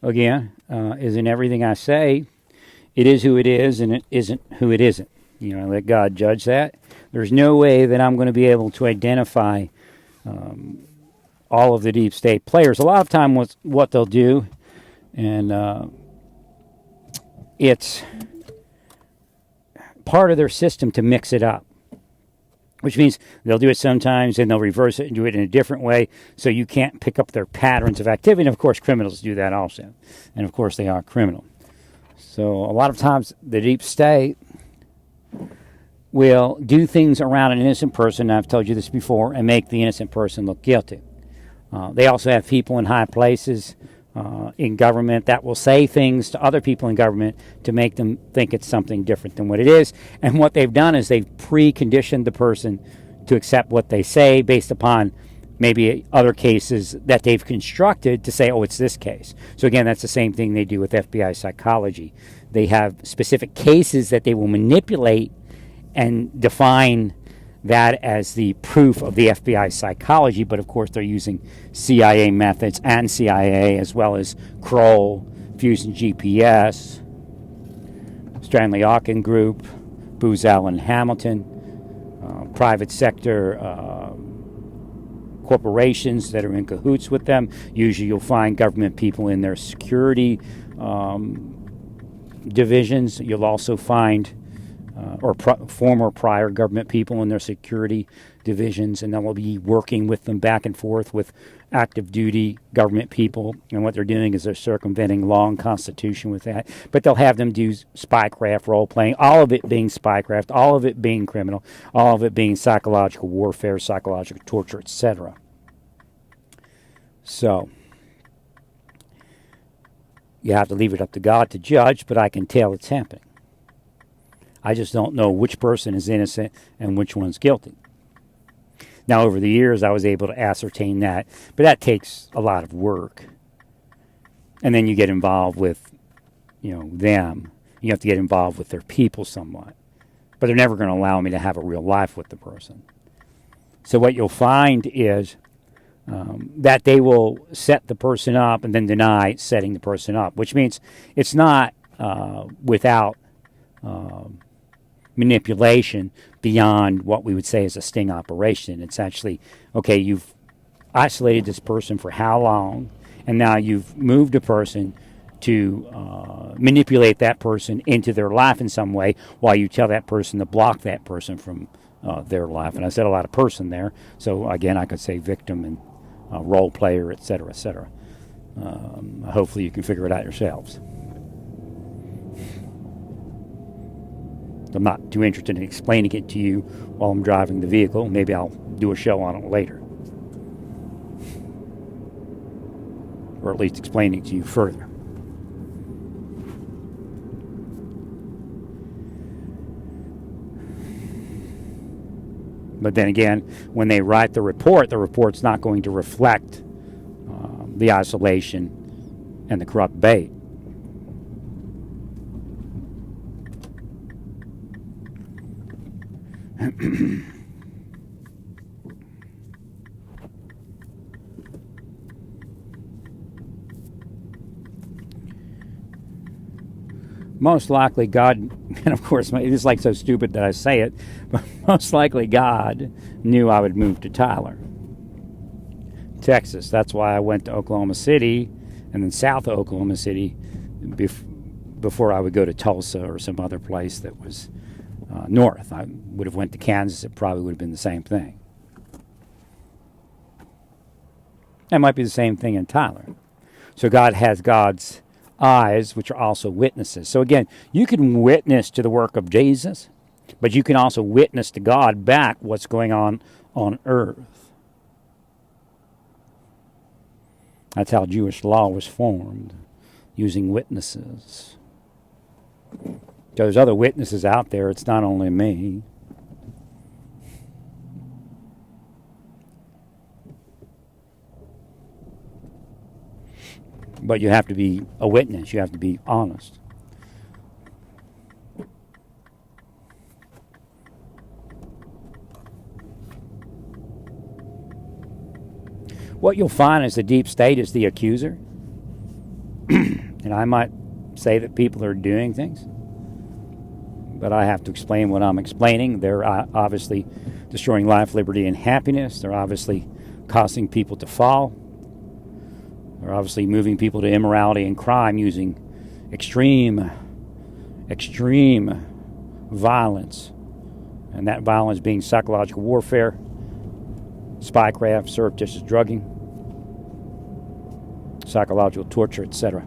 again, isn't everything I say, it is who it is, and it isn't who it isn't. I let God judge that. There's no way that I'm going to be able to identify all of the deep state players. A lot of time what they'll do, and it's part of their system to mix it up, which means they'll do it sometimes and they'll reverse it and do it in a different way, so you can't pick up their patterns of activity. And of course, criminals do that also. And of course, they are criminal. So a lot of times, the deep state will do things around an innocent person, I've told you this before, and make the innocent person look guilty. They also have people in high places in government that will say things to other people in government to make them think it's something different than what it is. And what they've done is they've preconditioned the person to accept what they say based upon maybe other cases that they've constructed to say, oh, it's this case. So again, that's the same thing they do with FBI psychology. They have specific cases that they will manipulate and define that as the proof of the FBI psychology, but of course they're using CIA methods and CIA, as well as Kroll, Fusion GPS, Stanley Ocken Group, Booz Allen Hamilton, private sector corporations that are in cahoots with them. Usually you'll find government people in their security divisions. You'll also find former prior government people in their security divisions, and they'll be working with them back and forth with active duty government people. And what they're doing is they're circumventing law and constitution with that. But they'll have them do spycraft role playing, all of it being spycraft, all of it being criminal, all of it being psychological warfare, psychological torture, etc. So you have to leave it up to God to judge, but I can tell it's happening. I just don't know which person is innocent and which one's guilty. Now, over the years, I was able to ascertain that, but that takes a lot of work. And then you get involved with, them. You have to get involved with their people somewhat. But they're never going to allow me to have a real life with the person. So what you'll find is that they will set the person up and then deny setting the person up, which means it's not without manipulation beyond what we would say is a sting operation. It's actually, okay, you've isolated this person for how long, and now you've moved a person to manipulate that person into their life in some way, while you tell that person to block that person from their life. And I said a lot of person there, so again, I could say victim and role player, etc., etc. Hopefully you can figure it out yourselves. I'm not too interested in explaining it to you while I'm driving the vehicle. Maybe I'll do a show on it later. Or at least explaining it to you further. But then again, when they write the report's not going to reflect the isolation and the corrupt bait. Most likely God, and of course it's like so stupid that I say it, but most likely God knew I would move to Tyler, Texas. That's why I went to Oklahoma City and then south of Oklahoma City before I would go to Tulsa or some other place that was north. I would have went to Kansas. It probably would have been the same thing. That might be the same thing in Tyler. So God has God's eyes, which are also witnesses. So again, you can witness to the work of Jesus, but you can also witness to God back what's going on earth. That's how Jewish law was formed, using witnesses. There's other witnesses out there. It's not only me. But you have to be a witness. You have to be honest. What you'll find is the deep state is the accuser. And I might say that people are doing things, but I have to explain what I'm explaining. They're obviously destroying life, liberty, and happiness. They're obviously causing people to fall. They're obviously moving people to immorality and crime using extreme violence. And that violence being psychological warfare, spycraft, surreptitious drugging, psychological torture, etc.